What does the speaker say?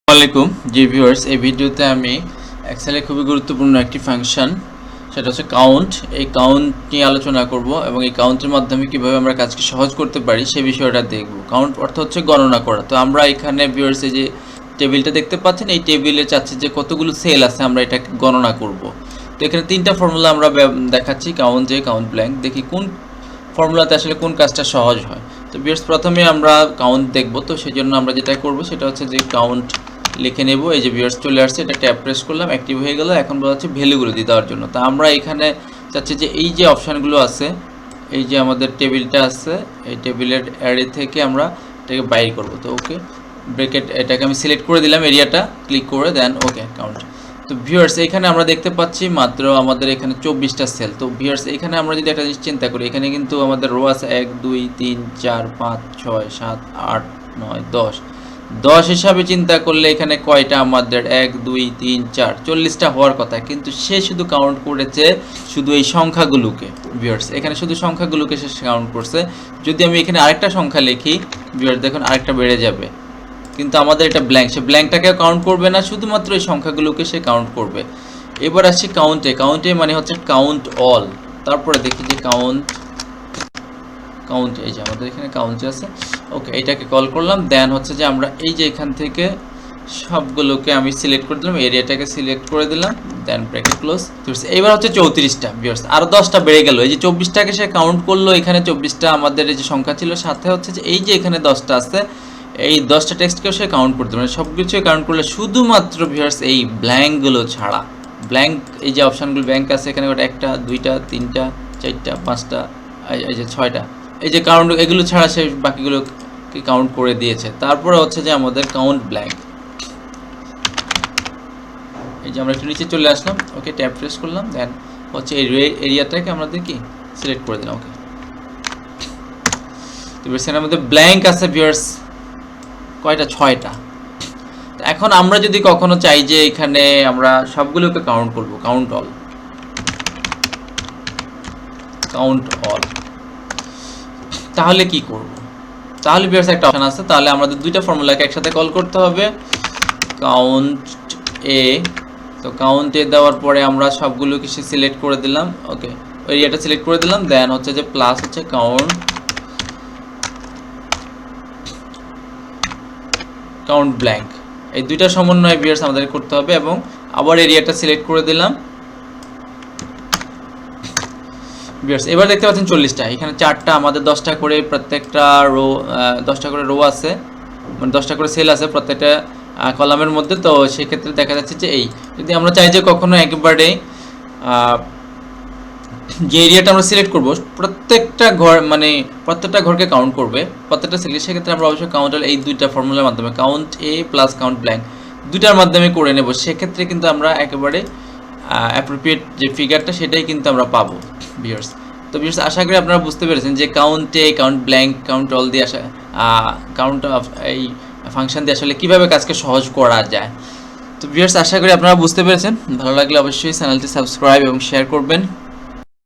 আসসালামাইকুম জি ভিউয়ার্স, এই ভিডিওতে আমি এক্সেলে খুবই গুরুত্বপূর্ণ একটি ফাংশন, সেটা হচ্ছে কাউন্ট। এই কাউন্ট নিয়ে আলোচনা করব এবং এই কাউন্টের মাধ্যমে কিভাবে আমরা কাজকে সহজ করতে পারি সেই বিষয়টা দেখব। কাউন্ট অর্থ হচ্ছে গণনা করা। তো আমরা এখানে ভিউয়ার্স এই যে টেবিলটা দেখতে পাচ্ছেন, এই টেবিলে চাচ্ছি যে কতগুলো সেল আছে আমরা এটা গণনা করব। তো এখানে তিনটা ফর্মুলা আমরা দেখাচ্ছি, কাউন্ট এ, কাউন্ট ব্ল্যাঙ্ক। দেখি কোন ফর্মুলাতে আসলে কোন কাজটা সহজ হয়। তো ভিউয়ার্স প্রথমে আমরা কাউন্ট দেখব। তো সেই জন্য আমরা যেটা করব সেটা হচ্ছে যে কাউন্ট লিখে নেব। এই যে ভিউয়ার্স চলে আসছে, এটা ট্যাপ প্রেস করলাম, অ্যাক্টিভ হয়ে গেল। এখন বলা হচ্ছে ভ্যালুগুলো দিয়ে দেওয়ার জন্য। তো আমরা এখানে চাচ্ছি যে এই যে অপশানগুলো আছে, এই যে আমাদের টেবিলটা আছে, এই টেবিলের অ্যারে থেকে আমরা এটাকে বাইর করব। তো ওকে ব্রেকেট, এটাকে আমি সিলেক্ট করে দিলাম, এরিয়াটা ক্লিক করে দেন ওকে কাউন্ট। তো ভিউয়ার্স এখানে আমরা দেখতে পাচ্ছি মাত্র আমাদের এখানে 24টা সেল। তো ভিউয়ার্স এখানে আমরা যদি একটা জিনিস চিন্তা করি, এখানে কিন্তু আমাদের রো আছে 1 2 3 4 5 6 7 8 9 10 হিসাবে চিন্তা করলে এখানে কয়টা আমাদের 1 2 3 4 40টা হওয়ার কথা, কিন্তু সে শুধু কাউন্ট করেছে শুধু এই সংখ্যাগুলোকে। ভিউয়ার্স এখানে শুধু সংখ্যাগুলোকে সে কাউন্ট করছে। যদি আমি এখানে আরেকটা সংখ্যা লিখি, ভিউয়ার্স দেখুন আরেকটা বেড়ে যাবে, কিন্তু আমাদের এটা ব্ল্যাঙ্ক, সে ব্ল্যাঙ্কটাকে কাউন্ট করবে না, শুধুমাত্র এই সংখ্যাগুলোকে সে কাউন্ট করবে। এবার আসছি কাউন্টে। কাউন্টে মানে হচ্ছে কাউন্ট অল। তারপরে দেখি যে কাউন্ট এই যে আমাদের এখানে কাউন্ট আছে, ওকে এটাকে কল করলাম। দেন হচ্ছে যে আমরা এই যে এখান থেকে সবগুলোকে আমি সিলেক্ট করে দিলাম, এরিয়াটাকে সিলেক্ট করে দিলাম, দেন ব্র্যাকেট ক্লোজ। এইবার হচ্ছে 34টা ভিউয়ার্স, আরও 10টা বেড়ে গেল। এই যে 24টাকে সে কাউন্ট করলো, এখানে 24টা আমাদের এই যে সংখ্যা ছিল, সাথে হচ্ছে যে এই যে এখানে 10টা আছে, এই 10টা টেক্সটকেও সে কাউন্ট করতে পারে। সব কিছুই কাউন্ট করলে শুধুমাত্র ভিউয়ার্স এই ব্ল্যাঙ্কগুলো ছাড়া, ব্ল্যাঙ্ক এই যে অপশানগুলো ব্ল্যাঙ্ক আছে এখানে, ওটা 1টা 2টা 3টা 4টা 5টা এই যে 6টা, এই যে কাউন্ট এগুলো ছাড়া সে বাকিগুলোকে কাউন্ট করে দিয়েছে। তারপরে হচ্ছে যে আমাদের কাউন্ট ব্ল্যাঙ্ক, এই যে আমরা একটু নিচে চলে আসলাম, ওকে ট্যাপ প্রেস করলাম, দেন হচ্ছে এই এরিয়াটাকে আমরা দেখি সিলেক্ট করে দিলাম, ওকে। এবার সেটার মধ্যে ব্ল্যাঙ্ক আছে ভিউয়ার্স কয়টা? 6টা। এখন আমরা যদি কখনো চাই যে এখানে আমরা সবগুলোকে কাউন্ট করব, কাউন্ট অল, তাহলে কি করব? তাহলে ভিউয়ার্স একটা অপশন আছে, তাহলে আমাদের দুইটা ফর্মুলাকে একসাথে কল করতে হবে। কাউন্ট এ, তো কাউন্ট এ দেওয়ার পরে আমরা সবগুলো কিছু সিলেক্ট করে দিলাম, ওকে এরিয়াটা সিলেক্ট করে দিলাম। দেন হচ্ছে যে প্লাস হচ্ছে কাউন্ট ব্ল্যাঙ্ক, এই দুইটা সমন্বয় ভিউয়ার্স আমাদের করতে হবে। এবং আবার এরিয়াটা সিলেক্ট করে দিলাম ভিউয়ার্স। এবার দেখতে পাচ্ছেন 40টা, এখানে 4টা আমাদের 10টা করে প্রত্যেকটা রো, 10টা করে রো আছে, মানে 10টা করে সেল আছে প্রত্যেকটা কলামের মধ্যে। তো সেক্ষেত্রে দেখা যাচ্ছে যে এই যদি আমরা চাই যে কখনো একেবারে যে এরিয়াটা আমরা সিলেক্ট করব প্রত্যেকটা ঘর, মানে প্রত্যেকটা ঘরকে কাউন্ট করবে প্রত্যেকটা সেল, সেক্ষেত্রে আমরা অবশ্যই কাউন্ট এই দুইটা ফর্মুলার মাধ্যমে, কাউন্ট এ প্লাস কাউন্ট ব্ল্যাঙ্ক, দুইটার মাধ্যমে করে নেব। সেক্ষেত্রে কিন্তু আমরা একেবারে অ্যাপ্রোপ্রিয়েট যে ফিগারটা সেটাই কিন্তু আমরা পাবো ভিউয়ার্স। তো ভিউয়ার্স আশা করি আপনারা বুঝতে পেরেছেন যে কাউন্ট এ, কাউন্ট ব্ল্যাঙ্ক, কাউন্ট অল দিয়ে কাউন্ট এই ফাংশন দিয়ে আসলে কীভাবে কাজকে সহজ করা যায়। তো ভিউয়ার্স আশা করি আপনারা বুঝতে পেরেছেন। ভালো লাগলে অবশ্যই চ্যানেলটি সাবস্ক্রাইব এবং শেয়ার করবেন।